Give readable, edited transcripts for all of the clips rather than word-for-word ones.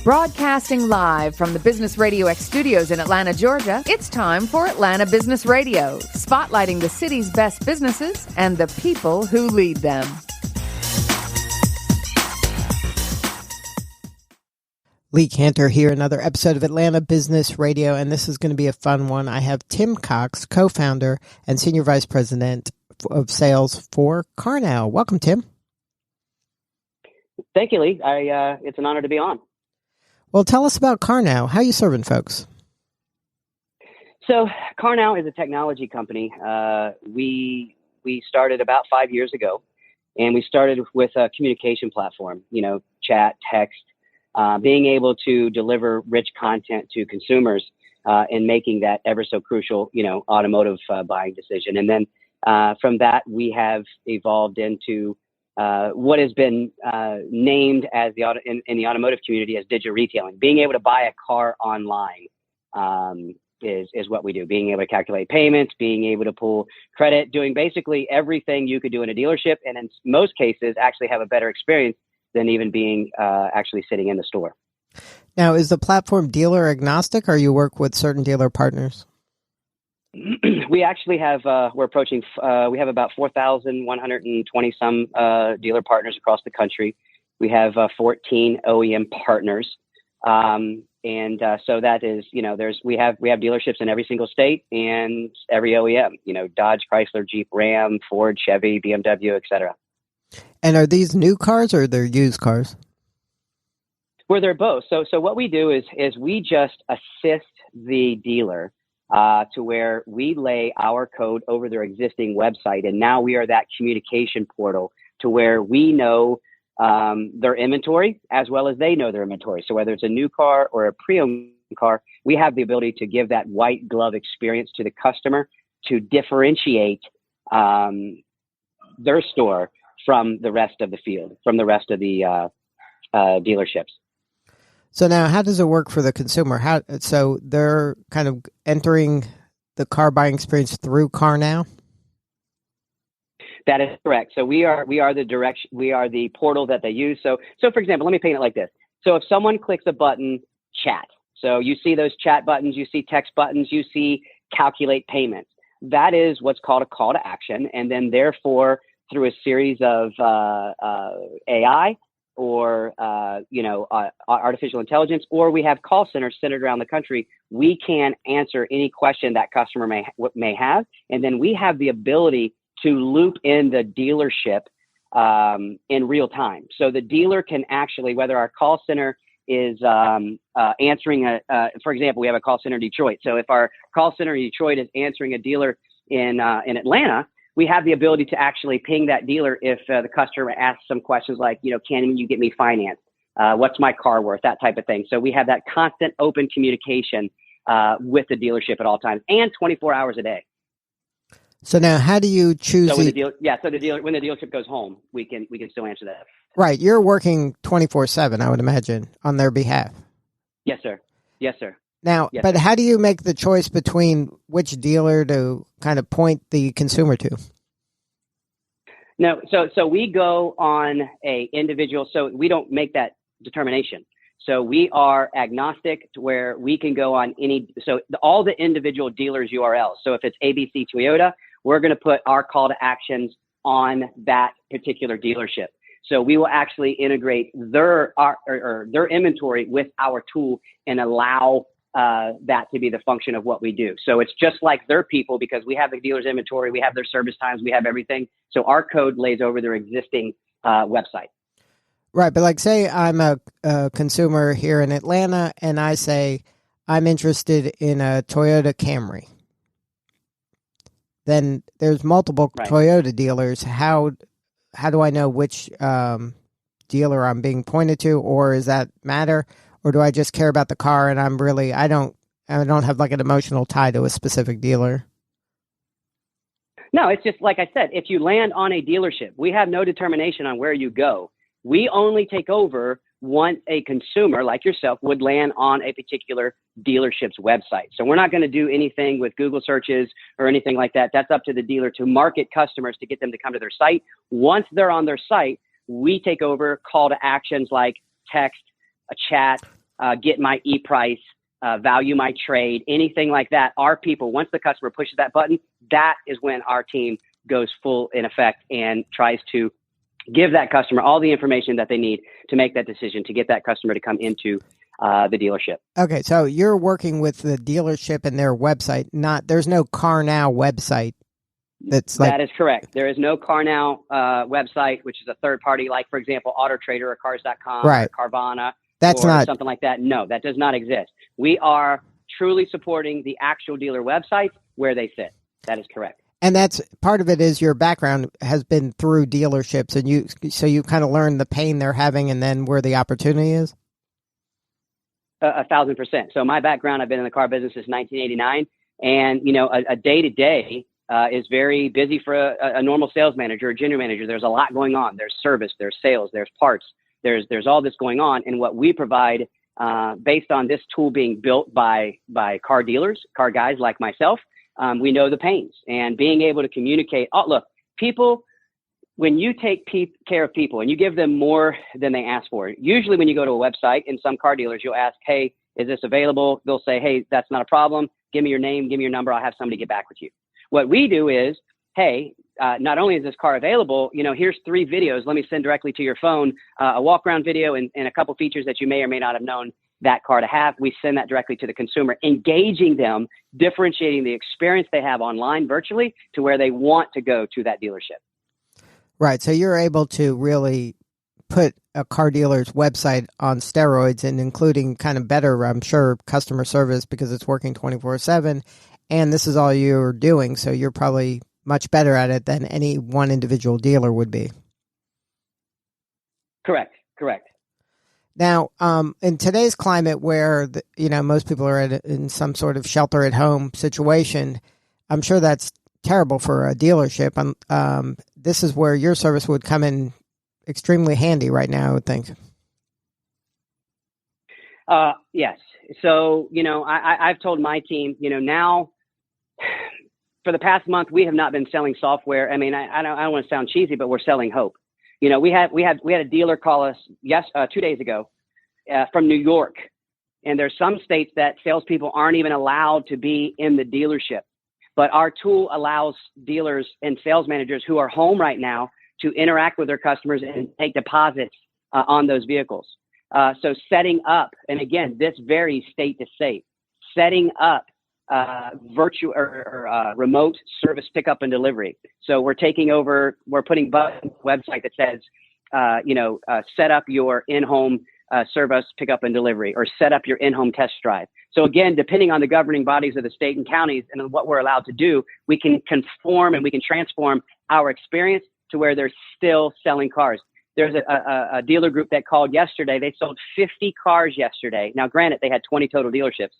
Broadcasting live from the Business Radio X studios in Atlanta, Georgia, it's time for Atlanta Business Radio, spotlighting the city's best businesses and the people who lead them. Lee Cantor here, another episode of Atlanta Business Radio, and this is going to be a fun one. I have Tim Cox, co-founder and senior vice president of sales for CarNow. Welcome, Tim. Thank you, Lee. It's an honor to be on. Well, tell us about CarNow. How are you serving folks? So CarNow is a technology company. We started about 5 years ago, and we started with a communication platform, chat, text, being able to deliver rich content to consumers and making that ever so crucial, automotive buying decision. And then from that, we have evolved into what has been named as in the automotive community as digital retailing. Being able to buy a car online is what we do. Being able to calculate payments, being able to pull credit, doing basically everything you could do in a dealership, and in most cases actually have a better experience than even being actually sitting in the store. Now, is the platform dealer agnostic, or you work with certain dealer partners? We actually have, we have about 4,120 some dealer partners across the country. We have 14 OEM partners. So that is, we have dealerships in every single state and every OEM, Dodge, Chrysler, Jeep, Ram, Ford, Chevy, BMW, et cetera. And are these new cars or they're used cars? Well, they're both. So what we do is we just assist the dealer to where we lay our code over their existing website. And now we are that communication portal to where we know their inventory as well as they know their inventory. So whether it's a new car or a pre-owned car, we have the ability to give that white glove experience to the customer to differentiate their store from the rest of the field, from the rest of the dealerships. So now, how does it work for the consumer? So they're kind of entering the car buying experience through CarNow? That is correct. So we are the portal that they use. So for example, let me paint it like this. So if someone clicks a button, chat. So you see those chat buttons, you see text buttons, you see calculate payments. That is what's called a call to action. And then therefore, through a series of AI or artificial intelligence, or we have call centers centered around the country, we can answer any question that customer may have, and then we have the ability to loop in the dealership in real time. So the dealer can actually, whether our call center is answering for example, we have a call center in Detroit. So if our call center in Detroit is answering a dealer in Atlanta, we have the ability to actually ping that dealer if the customer asks some questions like, can you get me financed? What's my car worth? That type of thing. So we have that constant open communication with the dealership at all times and 24 hours a day. So now, how do you choose? So when the dealership goes home, we can still answer that. Right, you're working 24/7, I would imagine, on their behalf. Yes, sir. Yes, sir. Now, yes, but sir. How do you make the choice between which dealer to kind of point the consumer to? No, so we go on a individual. So we don't make that determination. So we are agnostic to where we can go on all the individual dealers' URLs. So if it's ABC Toyota, we're going to put our call to actions on that particular dealership. So we will actually integrate their inventory with our tool and allow that to be the function of what we do. So it's just like their people, because we have the dealer's inventory, we have their service times, we have everything. So our code lays over their existing website. Right, but like say I'm a consumer here in Atlanta and I say I'm interested in a Toyota Camry. Then there's multiple Toyota dealers. How do I know which dealer I'm being pointed to, or does that matter? Or do I just care about the car and I don't have like an emotional tie to a specific dealer? No, it's just like I said, if you land on a dealership, we have no determination on where you go. We only take over once a consumer like yourself would land on a particular dealership's website. So we're not going to do anything with Google searches or anything like that. That's up to the dealer to market customers to get them to come to their site. Once they're on their site, we take over call to actions like text, a chat, get my e-price, value my trade, anything like that. Our people, once the customer pushes that button, that is when our team goes full in effect and tries to give that customer all the information that they need to make that decision, to get that customer to come into the dealership. Okay, so you're working with the dealership and their website. There's no CarNow website. That is correct. There is no CarNow website, which is a third party, like, for example, AutoTrader or Cars.com right. or Carvana That's or not something like that. No, that does not exist. We are truly supporting the actual dealer websites where they sit. That is correct. And that's part of it is your background has been through dealerships, and you kind of learn the pain they're having and then where the opportunity is? 1,000%. So my background, I've been in the car business since 1989, and, a day-to-day is very busy for a normal sales manager or general manager. There's a lot going on. There's service, there's sales, there's parts, there's all this going on. And what we provide, based on this tool being built by car dealers, car guys like myself, we know the pains, and being able to communicate. Oh, look, people, when you take care of people and you give them more than they ask for, usually when you go to a website, in some car dealers, you'll ask, hey, is this available? They'll say, hey, that's not a problem. Give me your name, give me your number. I'll have somebody get back with you. What we do is, hey, not only is this car available, here's 3 videos. Let me send directly to your phone, a walk around video and a couple features that you may or may not have known that car to have. We send that directly to the consumer, engaging them, differentiating the experience they have online virtually to where they want to go to that dealership. Right. So you're able to really put a car dealer's website on steroids, and including kind of better, I'm sure, customer service because it's working 24/7. And this is all you're doing. So you're probably much better at it than any one individual dealer would be. Correct. Now, in today's climate where, most people are in some sort of shelter at home situation, I'm sure that's terrible for a dealership. This is where your service would come in extremely handy right now, I would think. Yes. So, I've told my team, now for the past month, we have not been selling software. I mean, I don't want to sound cheesy, but we're selling hope. We had a dealer call us 2 days ago from New York, and there's some states that salespeople aren't even allowed to be in the dealership. But our tool allows dealers and sales managers who are home right now to interact with their customers and take deposits on those vehicles. So setting up, and again, this varies state to state, setting up virtual or remote service pickup and delivery. So we're putting buttons on the website that says, set up your in-home service pickup and delivery, or set up your in-home test drive. So again, depending on the governing bodies of the state and counties and what we're allowed to do, we can conform and we can transform our experience to where they're still selling cars. There's a dealer group that called yesterday. They sold 50 cars yesterday. Now, granted, they had 20 total dealerships.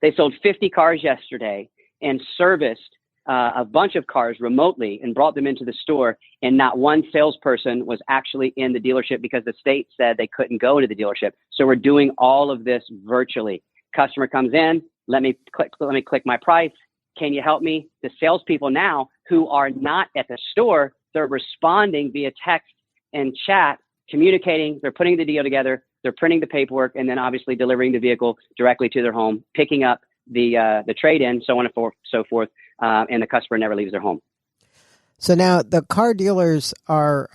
They sold 50 cars yesterday and serviced a bunch of cars remotely and brought them into the store. And not one salesperson was actually in the dealership because the state said they couldn't go to the dealership. So we're doing all of this virtually. Customer comes in, let me click my price. Can you help me? The salespeople now who are not at the store, they're responding via text and chat, communicating. They're putting the deal together. They're printing the paperwork, and then obviously delivering the vehicle directly to their home, picking up the trade-in, so on and so forth, and the customer never leaves their home. So now the car dealers are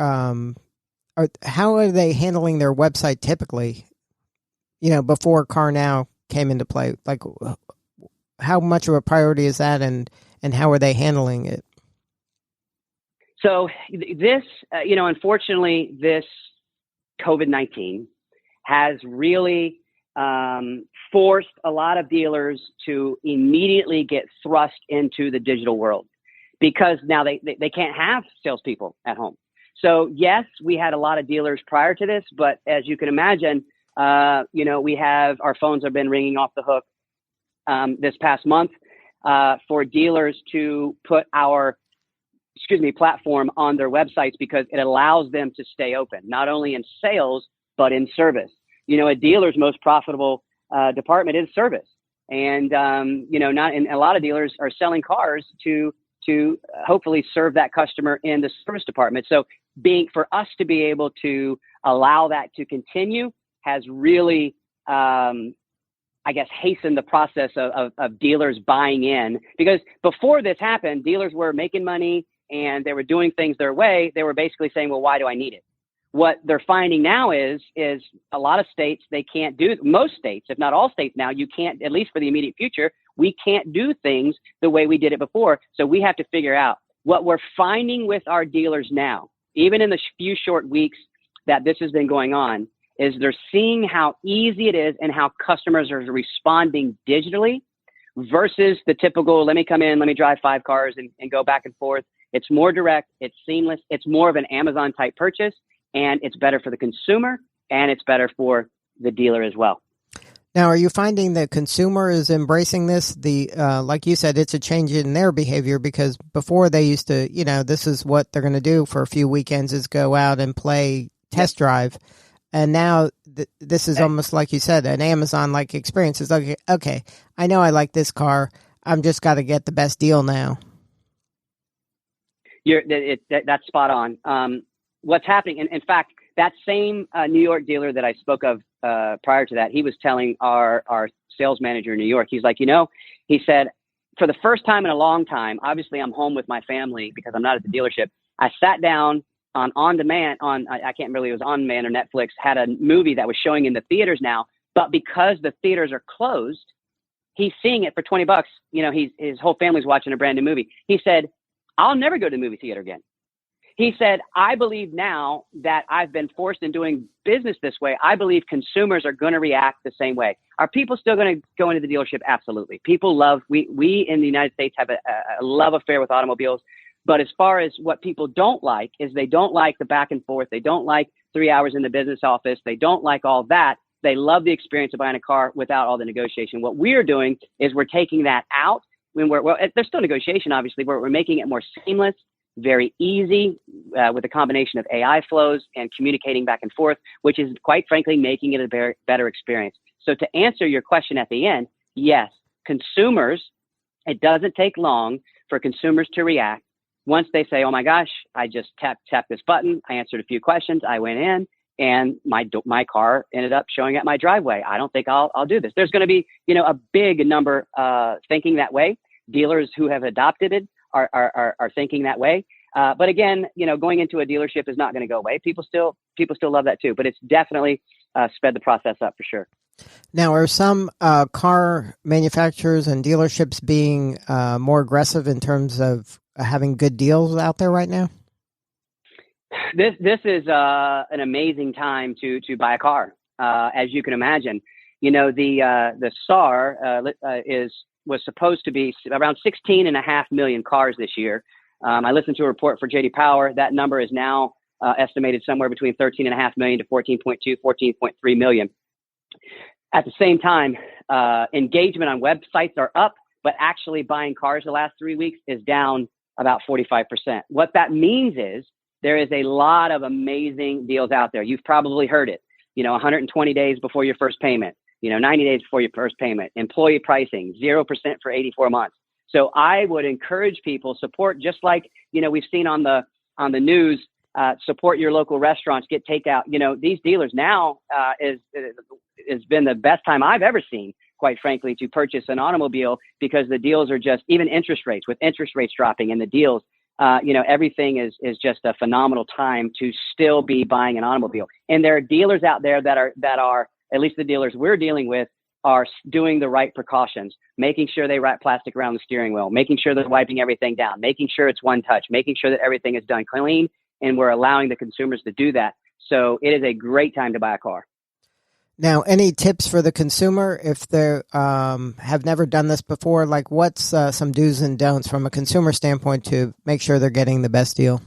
how are they handling their website typically? Before CarNow came into play, like how much of a priority is that, and how are they handling it? So this, unfortunately, this COVID-19 has really forced a lot of dealers to immediately get thrust into the digital world because now they can't have salespeople at home. So yes, we had a lot of dealers prior to this, but as you can imagine, we have our phones have been ringing off the hook this past month for dealers to put our platform on their websites because it allows them to stay open, not only in sales, but in service. A dealer's most profitable department is service. And, and a lot of dealers are selling cars to hopefully serve that customer in the service department. So for us to be able to allow that to continue has really I guess, hasten the process of dealers buying in, because before this happened, dealers were making money and they were doing things their way. They were basically saying, well, why do I need it? What they're finding now is a lot of states, they can't do, most states, if not all states now, you can't, at least for the immediate future, we can't do things the way we did it before. So we have to figure out what we're finding with our dealers now, even in the few short weeks that this has been going on, is they're seeing how easy it is and how customers are responding digitally versus the typical, let me come in, let me drive 5 cars and go back and forth. It's more direct, it's seamless, it's more of an Amazon type purchase, and it's better for the consumer and it's better for the dealer as well. Now, are you finding the consumer is embracing this? Like you said, it's a change in their behavior, because before they used to, this is what they're going to do for a few weekends is go out and play test drive. And now this is almost like you said, an Amazon-like experience. It's like, okay, I know I like this car. I'm just got to get the best deal now. That's spot on. What's happening, and in fact, that same New York dealer that I spoke of prior to that, he was telling our sales manager in New York, he's like, he said, for the first time in a long time, obviously I'm home with my family because I'm not at the dealership. I sat down on demand I can't remember, it was on demand or Netflix, had a movie that was showing in the theaters now, but because the theaters are closed, he's seeing it for $20. His whole family's watching a brand new movie. He said, I'll never go to the movie theater again. He said, I believe now that I've been forced in doing business this way, I believe consumers are going to react the same way. Are people still going to go into the dealership? Absolutely. People love, we in the United States have a love affair with automobiles. But as far as what people don't like is they don't like the back and forth. They don't like 3 hours in the business office. They don't like all that. They love the experience of buying a car without all the negotiation. What we're doing is we're taking that out. There's still negotiation, obviously, but we're making it more seamless, very easy, with a combination of AI flows and communicating back and forth, which is quite frankly making it a better experience. So to answer your question at the end, yes, consumers, it doesn't take long for consumers to react. Once they say, oh my gosh, I just tapped this button, I answered a few questions, I went in, and my car ended up showing at my driveway. I don't think I'll do this. There's going to be, a big number thinking that way. Dealers who have adopted it are thinking that way. But again, going into a dealership is not going to go away. People still love that too. But it's definitely sped the process up for sure. Now, are some car manufacturers and dealerships being more aggressive in terms of having good deals out there right now? This is an amazing time to buy a car, as you can imagine. The SAR was supposed to be around 16.5 million cars this year. I listened to a report for J.D. Power. That number is now estimated somewhere between 13.5 million to 14.2, 14.3 million. At the same time, engagement on websites are up, but actually buying cars the last 3 weeks is down about 45%. What that means is there is a lot of amazing deals out there. You've probably heard it, 120 days before your first payment, 90 days before your first payment, employee pricing, 0% for 84 months. So I would encourage people support, just like, we've seen on the news, support your local restaurants, get takeout. These dealers now has been the best time I've ever seen, quite frankly, to purchase an automobile, because the deals are just, even with interest rates dropping and the deals, everything is just a phenomenal time to still be buying an automobile. And there are dealers out there that are, at least the dealers we're dealing with, are doing the right precautions, making sure they wrap plastic around the steering wheel, making sure they're wiping everything down, making sure it's one touch, making sure that everything is done clean, and we're allowing the consumers to do that. So it is a great time to buy a car. Now, any tips for the consumer if they have never done this before? Like, what's some do's and don'ts from a consumer standpoint to make sure they're getting the best deal?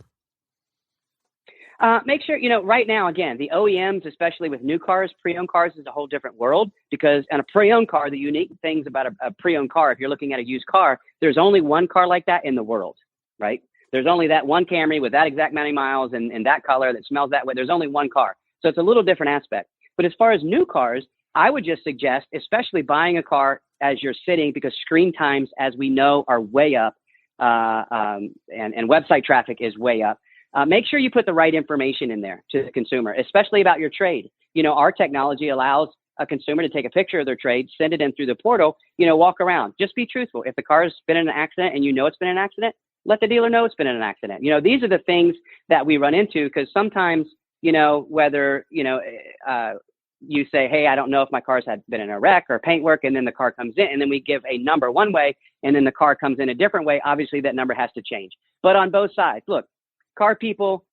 Make sure, right now, again, the OEMs, especially with new cars, pre-owned cars is a whole different world, because on a pre-owned car, the unique things about a pre-owned car, if you're looking at a used car, there's only one car like that in the world, right? There's only that one Camry with that exact many miles and that color that smells that way. There's only one car. So it's a little different aspect. But as far as new cars, I would just suggest, especially buying a car as you're sitting, because screen times, as we know, are way up, and website traffic is way up. Make sure you put the right information in there to the consumer, especially about your trade. Our technology allows a consumer to take a picture of their trade, send it in through the portal, walk around. Just be truthful. If the car's been in an accident and it's been in an accident, let the dealer know it's been in an accident. These are the things that we run into, because sometimes, whether, you say, hey, I don't know if my car's had been in a wreck or paint work, and then the car comes in, and then we give a number one way, and then the car comes in a different way. Obviously, that number has to change. But on both sides, look, car people,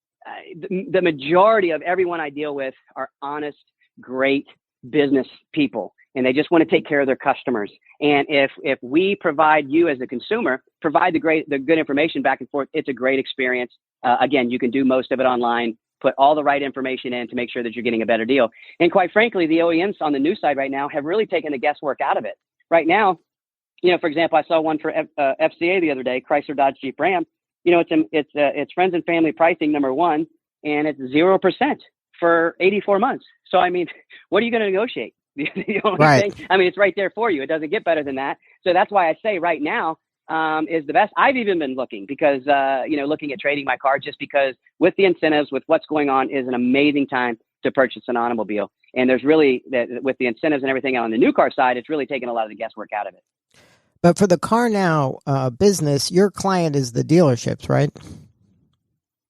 the majority of everyone I deal with are honest, great business people, and they just want to take care of their customers. And if we provide you as a consumer, provide the good information back and forth, it's a great experience. Again, you can do most of it online. Put all the right information in to make sure that you're getting a better deal. And quite frankly, the OEMs on the new side right now have really taken the guesswork out of it. Right now, for example, I saw one for FCA the other day, Chrysler, Dodge, Jeep, Ram. It's friends and family pricing, number one, and it's 0% for 84 months. So, what are you going to negotiate? The only thing, it's right there for you. It doesn't get better than that. So that's why I say right now, is the best. I've even been looking because, looking at trading my car, just because with the incentives, with what's going on, is an amazing time to purchase an automobile. And there's really, with the incentives and everything on the new car side, it's really taken a lot of the guesswork out of it. But for the CarNow business, your client is the dealerships, right?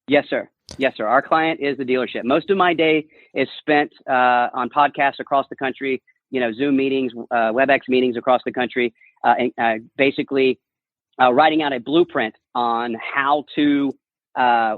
Yes, sir. Yes, sir. Our client is the dealership. Most of my day is spent on podcasts across the country, Zoom meetings, WebEx meetings across the country, and basically writing out a blueprint on how to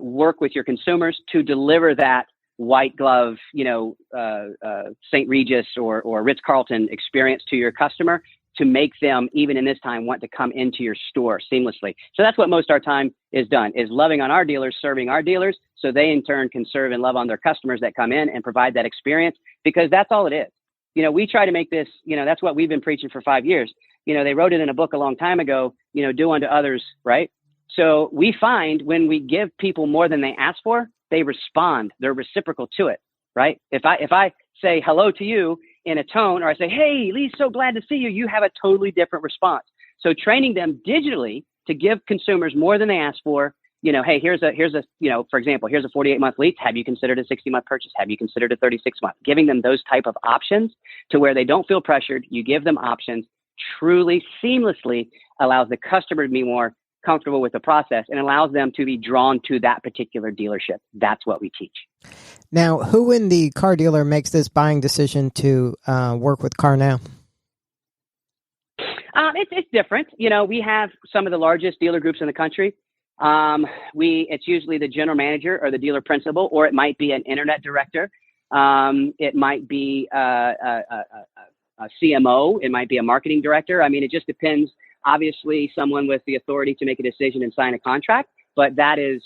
work with your consumers to deliver that white glove, St. Regis or Ritz-Carlton experience to your customer, to make them, even in this time, want to come into your store seamlessly. So that's what most of our time is done, is loving on our dealers, serving our dealers, so they in turn can serve and love on their customers that come in and provide that experience, because that's all it is. We try to make this, that's what we've been preaching for 5 years. They wrote it in a book a long time ago, do unto others, right? So we find when we give people more than they ask for, they respond. They're reciprocal to it, right? If I say hello to you in a tone, or I say, hey, Lee, so glad to see you, you have a totally different response. So training them digitally to give consumers more than they ask for, hey, here's a, for example, here's a 48-month lease. Have you considered a 60-month purchase? Have you considered a 36-month? Giving them those type of options to where they don't feel pressured. You give them options, truly seamlessly allows the customer to be more comfortable with the process and allows them to be drawn to that particular dealership. That's what we teach. Now, who in the car dealer makes this buying decision to work with CarNow? It's different. We have some of the largest dealer groups in the country. It's usually the general manager or the dealer principal, or it might be an internet director. It might be a CMO. It might be a marketing director. It just depends. Obviously, someone with the authority to make a decision and sign a contract. But that is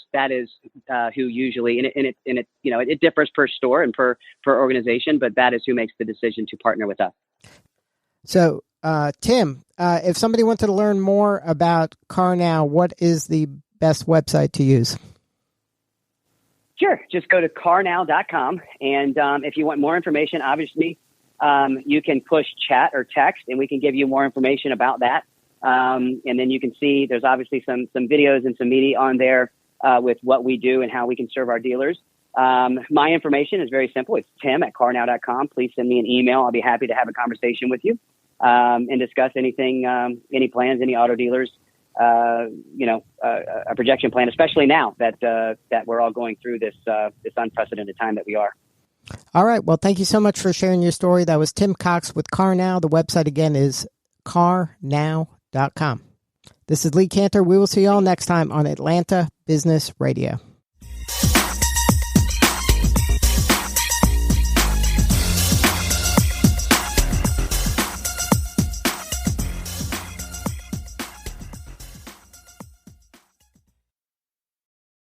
who usually, and it differs per store and per organization, but that is who makes the decision to partner with us. So, Tim, if somebody wanted to learn more about CarNow, what is the best website to use? Sure. Just go to carnow.com. And if you want more information, obviously, you can push chat or text, and we can give you more information about that. And then you can see there's obviously some videos and some media on there with what we do and how we can serve our dealers. My information is very simple. It's tim@carnow.com. Please send me an email. I'll be happy to have a conversation with you and discuss anything, any plans, any auto dealers, a projection plan, especially now that we're all going through this unprecedented time that we are. All right. Well, thank you so much for sharing your story. That was Tim Cox with CarNow. The website again is CarNow.com. This is Lee Cantor. We will see you all next time on Atlanta Business Radio.